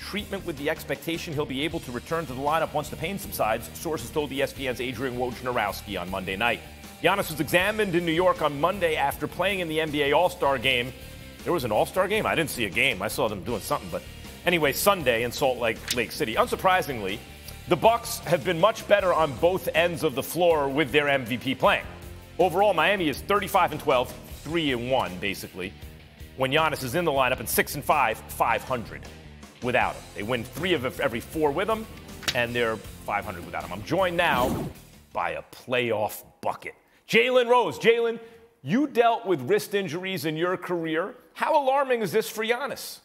treatment with the expectation he'll be able to return to the lineup once the pain subsides, sources told ESPN's Adrian Wojnarowski on Monday night. Giannis was examined in New York on Monday after playing in the NBA All-Star game. There was an All-Star game? I didn't see a game. I saw them doing something. But anyway, Sunday in Salt Lake City. Unsurprisingly, the Bucks have been much better on both ends of the floor with their MVP playing. Overall, Miami is 35-12, 3-1 basically, when Giannis is in the lineup, and 6-5, 500 without him. They win 3 of every 4 with him, and they're 500 without him. I'm joined now by a playoff bucket. Jalen Rose. Jalen, you dealt with wrist injuries in your career. How alarming is this for Giannis?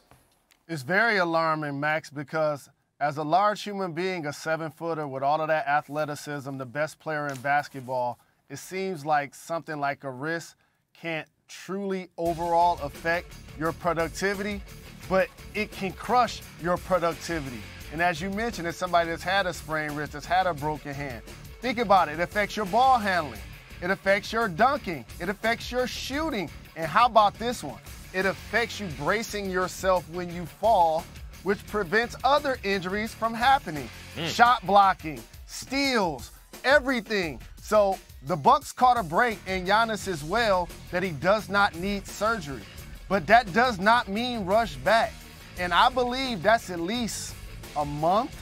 It's very alarming, Max, because as a large human being, a 7-footer with all of that athleticism, the best player in basketball, it seems like something like a wrist can't truly overall affect your productivity, but it can crush your productivity. And as you mentioned, as somebody that's had a sprained wrist, that's had a broken hand, think about it. It affects your ball handling. It affects your dunking. It affects your shooting. And how about this one? It affects you bracing yourself when you fall, which prevents other injuries from happening. Shot blocking, steals, everything. So the Bucks caught a break, and Giannis as well, that he does not need surgery. But that does not mean rush back. And I believe that's at least a month,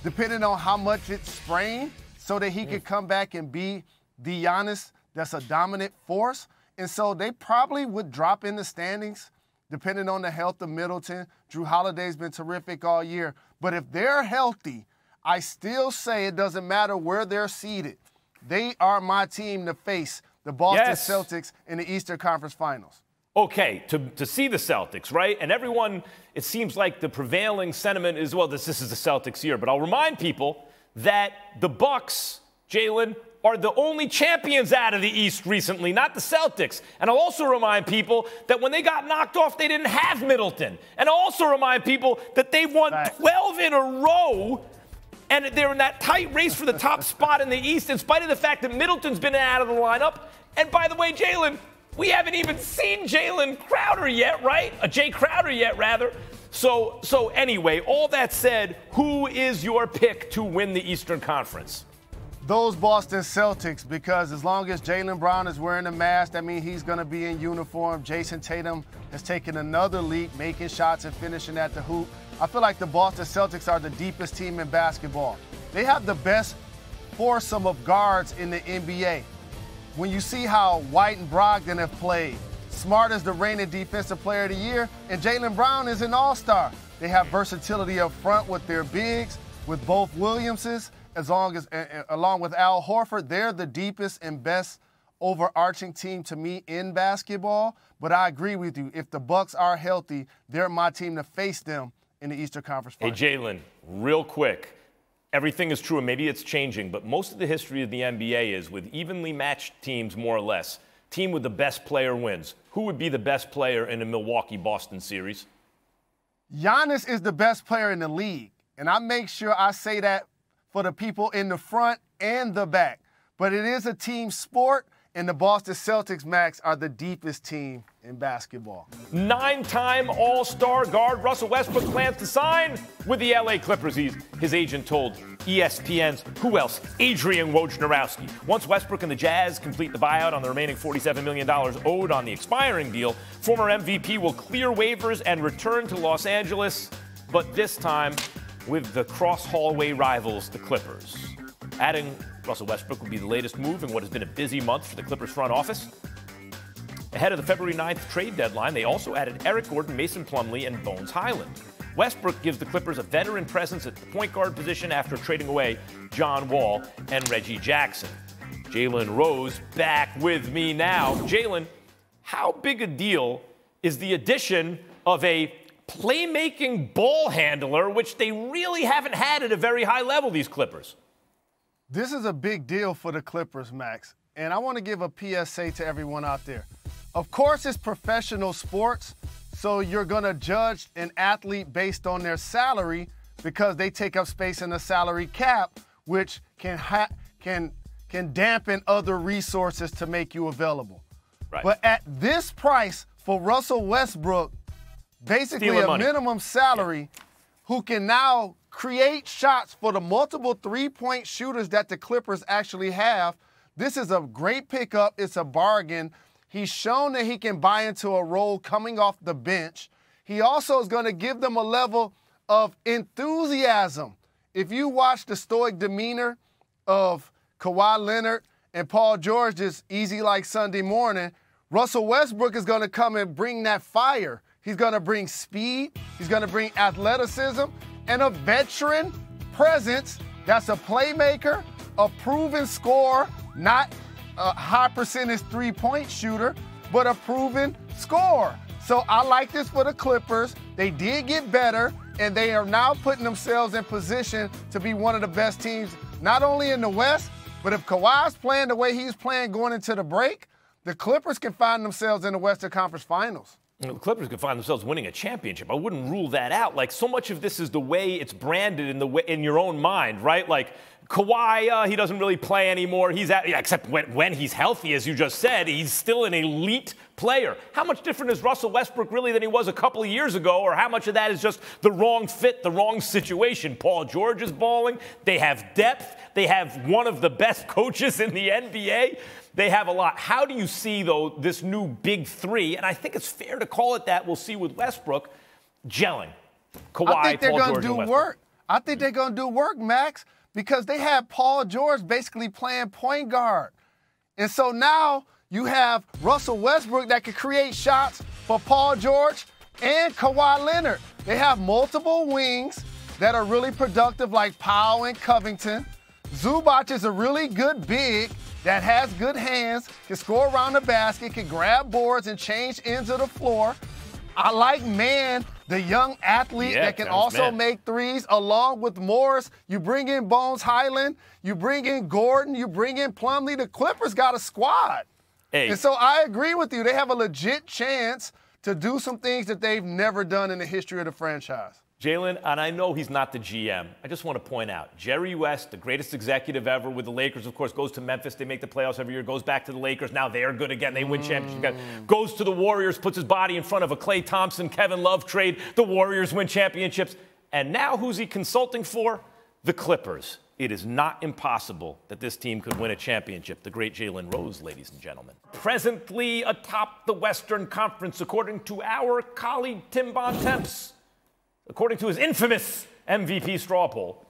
depending on how much it's sprained, so that he could come back and be the Giannis that's a dominant force. And so they probably would drop in the standings, depending on the health of Middleton. Drew Holiday's been terrific all year. But if they're healthy, I still say it doesn't matter where they're seated. They are my team to face the Boston Celtics in the Eastern Conference Finals. Okay, to see the Celtics, right? And everyone, it seems like the prevailing sentiment is, well, this is the Celtics year. But I'll remind people that the Bucks, Jalen, are the only champions out of the East recently, not the Celtics. And I'll also remind people that when they got knocked off, they didn't have Middleton. And I'll also remind people that they've won 12 in a row, and they're in that tight race for the top spot in the East, in spite of the fact that Middleton's been out of the lineup. And by the way, Jalen, we haven't even seen Jalen Crowder yet, right? Jay Crowder yet, rather. So anyway, all that said, who is your pick to win the Eastern Conference? Those Boston Celtics, because as long as Jaylen Brown is wearing a mask, that means he's going to be in uniform. Jason Tatum has taken another leap, making shots and finishing at the hoop. I feel like the Boston Celtics are the deepest team in basketball. They have the best foursome of guards in the NBA. When you see how White and Brogdon have played, Smart is the reigning defensive player of the year, and Jaylen Brown is an all-star. They have versatility up front with their bigs, with both Williamses, along with Al Horford. They're the deepest and best overarching team to me in basketball. But I agree with you. If the Bucks are healthy, they're my team to face them in the Eastern Conference Finals. Hey, Jalen, real quick. Everything is true, and maybe it's changing, but most of the history of the NBA is with evenly matched teams, more or less. Team with the best player wins. Who would be the best player in the Milwaukee-Boston series? Giannis is the best player in the league, and I make sure I say that for the people in the front and the back. But it is a team sport, and the Boston Celtics, Max, are the deepest team in basketball. 9-time All-Star guard Russell Westbrook plans to sign with the LA Clippers, his agent told ESPN's who else? Adrian Wojnarowski. Once Westbrook and the Jazz complete the buyout on the remaining $47 million owed on the expiring deal, former MVP will clear waivers and return to Los Angeles, but this time with the cross-hallway rivals, the Clippers. Adding Russell Westbrook will be the latest move in what has been a busy month for the Clippers front office. Ahead of the February 9th trade deadline, they also added Eric Gordon, Mason Plumlee, and Bones Highland. Westbrook gives the Clippers a veteran presence at the point guard position after trading away John Wall and Reggie Jackson. Jalen Rose back with me now. Jalen, how big a deal is the addition of a playmaking ball handler, which they really haven't had at a very high level, these Clippers? This is a big deal for the Clippers, Max. And I want to give a PSA to everyone out there. Of course, it's professional sports, so you're going to judge an athlete based on their salary because they take up space in the salary cap, which can dampen other resources to make you available. Right. But at this price for Russell Westbrook, basically a minimum salary, who can now create shots for the multiple three-point shooters that the Clippers actually have. This is a great pickup. It's a bargain. He's shown that he can buy into a role coming off the bench. He also is going to give them a level of enthusiasm. If you watch the stoic demeanor of Kawhi Leonard and Paul George this easy like Sunday morning, Russell Westbrook is going to come and bring that fire. He's going to bring speed. He's going to bring athleticism and a veteran presence that's a playmaker, a proven scorer, not a high percentage three-point shooter, but a proven scorer. So I like this for the Clippers. They did get better, and they are now putting themselves in position to be one of the best teams, not only in the West, but if Kawhi's playing the way he's playing going into the break, the Clippers can find themselves in the Western Conference Finals. The Clippers could find themselves winning a championship. I wouldn't rule that out. Like, so much of this is the way it's branded in your own mind, right? Like, Kawhi, he doesn't really play anymore. Except when he's healthy, as you just said, he's still an elite player. How much different is Russell Westbrook really than he was a couple of years ago? Or how much of that is just the wrong fit, the wrong situation? Paul George is balling. They have depth. They have one of the best coaches in the NBA. They have a lot. How do you see, though, this new big three, and I think it's fair to call it that, we'll see with Westbrook, gelling? Kawhi, I think they're Paul going George, to do and work. I think they're going to do work, Max, because they have Paul George basically playing point guard. And so now you have Russell Westbrook that can create shots for Paul George and Kawhi Leonard. They have multiple wings that are really productive, like Powell and Covington. Zubac is a really good big that has good hands, can score around the basket, can grab boards and change ends of the floor. I like Man, the young athlete that can also make threes, along with Morris. You bring in Bones Highland, you bring in Gordon, you bring in Plumlee. The Clippers got a squad. Hey. And so I agree with you. They have a legit chance to do some things that they've never done in the history of the franchise. Jalen, and I know he's not the GM. I just want to point out, Jerry West, the greatest executive ever with the Lakers, of course, goes to Memphis. They make the playoffs every year, goes back to the Lakers. Now they're good again. They win championship. Goes to the Warriors, puts his body in front of a Klay Thompson, Kevin Love trade. The Warriors win championships. And now who's he consulting for? The Clippers. It is not impossible that this team could win a championship. The great Jalen Rose, ladies and gentlemen. Presently atop the Western Conference, according to our colleague Tim Bontemps. According to his infamous MVP straw poll,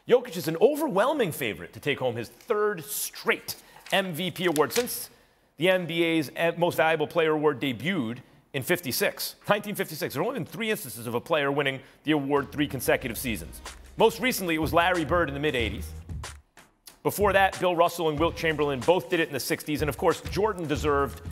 Jokic is an overwhelming favorite to take home his third straight MVP award since the NBA's Most Valuable Player award debuted in 1956. There have only been 3 instances of a player winning the award 3 consecutive seasons. Most recently, it was Larry Bird in the mid-'80s. Before that, Bill Russell and Wilt Chamberlain both did it in the 60s. And, of course, Jordan deserved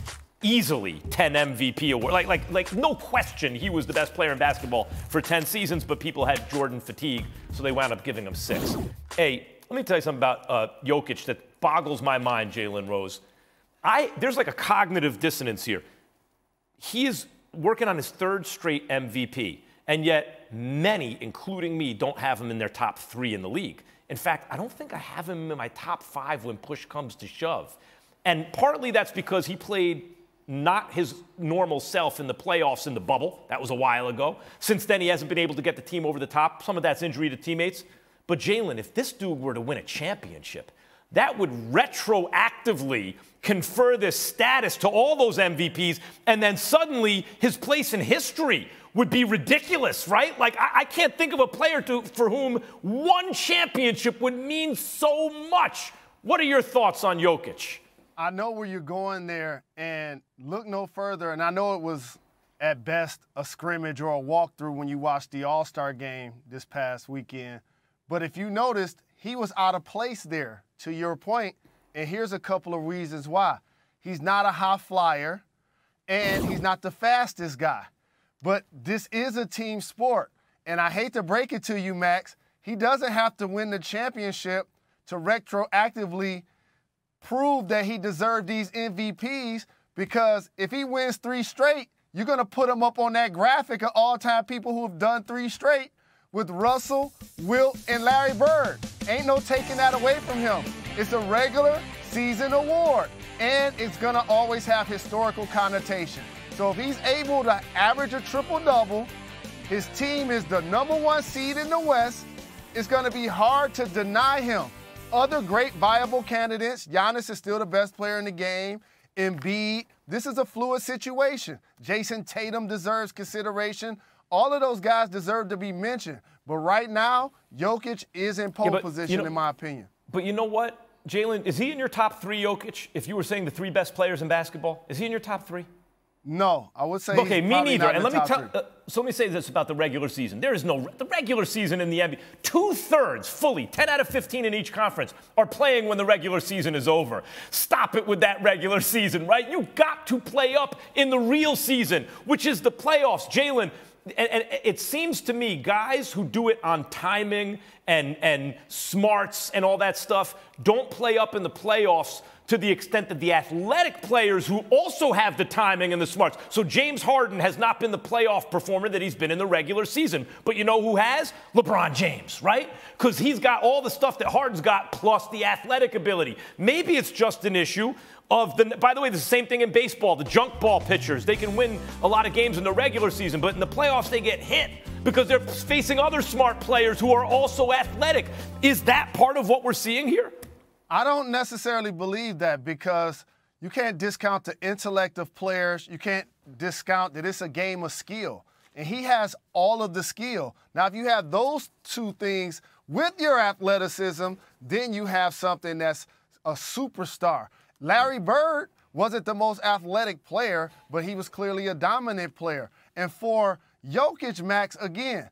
easily 10 MVP awards. Like no question, he was the best player in basketball for 10 seasons, but people had Jordan fatigue, so they wound up giving him 6. Hey, let me tell you something about Jokic that boggles my mind, Jalen Rose. There's like a cognitive dissonance here. He is working on his 3rd straight MVP, and yet many, including me, don't have him in their top 3 in the league. In fact, I don't think I have him in my top 5 when push comes to shove. And partly that's because he played not his normal self in the playoffs in the bubble. That was a while ago. Since then, he hasn't been able to get the team over the top. Some of that's injury to teammates. But Jalen, if this dude were to win a championship, that would retroactively confer this status to all those MVPs, and then suddenly his place in history would be ridiculous, right? Like, I can't think of a player for whom one championship would mean so much. What are your thoughts on Jokic? I know where you're going there, and look no further, and I know it was at best a scrimmage or a walkthrough when you watched the All-Star game this past weekend, but if you noticed, he was out of place there, to your point, and here's a couple of reasons why. He's not a high flyer, and he's not the fastest guy, but this is a team sport, and I hate to break it to you, Max, he doesn't have to win the championship to retroactively prove that he deserved these MVPs, because if he wins 3 straight, you're going to put him up on that graphic of all-time people who have done 3 straight with Russell, Wilt, and Larry Bird. Ain't no taking that away from him. It's a regular season award, and it's going to always have historical connotation. So if he's able to average a triple-double, His team is the #1 seed in the West. It's going to be hard to deny him. Other great viable candidates, Giannis is still the best player in the game. Embiid, this is a fluid situation. Jason Tatum deserves consideration. All of those guys deserve to be mentioned. But right now, Jokic is in pole position, in my opinion. But you know what, Jalen? Is he in your top 3, Jokic? If you were saying the 3 best players in basketball, is he in your top 3? No, I would say okay, he's me neither. Not and in let me say this about the regular season. There is the regular season in the NBA. 2/3 fully, 10 out of 15 in each conference are playing when the regular season is over. Stop it with that regular season, right? You got to play up in the real season, which is the playoffs, Jalen. And it seems to me guys who do it on timing and smarts and all that stuff don't play up in the playoffs to the extent that the athletic players who also have the timing and the smarts. So James Harden has not been the playoff performer that he's been in the regular season. But you know who has? LeBron James, right? Because he's got all the stuff that Harden's got plus the athletic ability. Maybe it's just an issue of by the way, the same thing in baseball. The junk ball pitchers, they can win a lot of games in the regular season, but in the playoffs they get hit because they're facing other smart players who are also athletic. Is that part of what we're seeing here? I don't necessarily believe that because you can't discount the intellect of players. You can't discount that it's a game of skill. And he has all of the skill. Now, if you have those 2 things with your athleticism, then you have something that's a superstar. Larry Bird wasn't the most athletic player, but he was clearly a dominant player. And for Jokic, Max, again,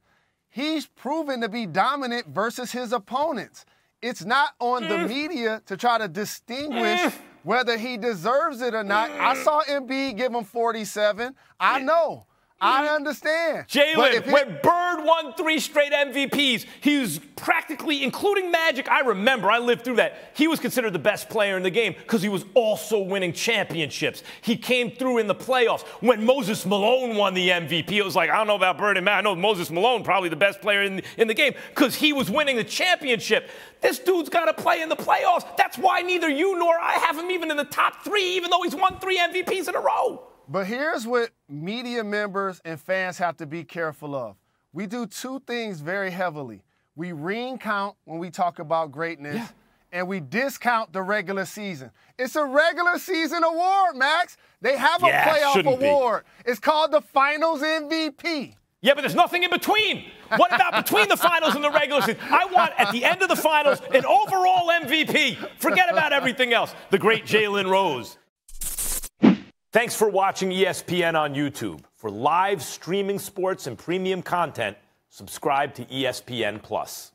he's proven to be dominant versus his opponents. It's not on the media to try to distinguish whether he deserves it or not. I saw Embiid give him 47. I know. I understand. Jalen, when Bird won 3 straight MVPs, he was practically, including Magic, I remember, I lived through that. He was considered the best player in the game because he was also winning championships. He came through in the playoffs. When Moses Malone won the MVP, it was like, I don't know about Bird and Matt. I know Moses Malone, probably the best player in the game because he was winning the championship. This dude's got to play in the playoffs. That's why neither you nor I have him even in the top 3, even though he's won 3 MVPs in a row. But here's what media members and fans have to be careful of. We do 2 things very heavily. We ring count when we talk about greatness, and we discount the regular season. It's a regular season award, Max. They have a playoff award. It's called the Finals MVP. Yeah, but there's nothing in between. What about between the finals and the regular season? I want, at the end of the finals, an overall MVP. Forget about everything else. The great Jalen Rose. Thanks for watching ESPN on YouTube. For live streaming sports and premium content, subscribe to ESPN+.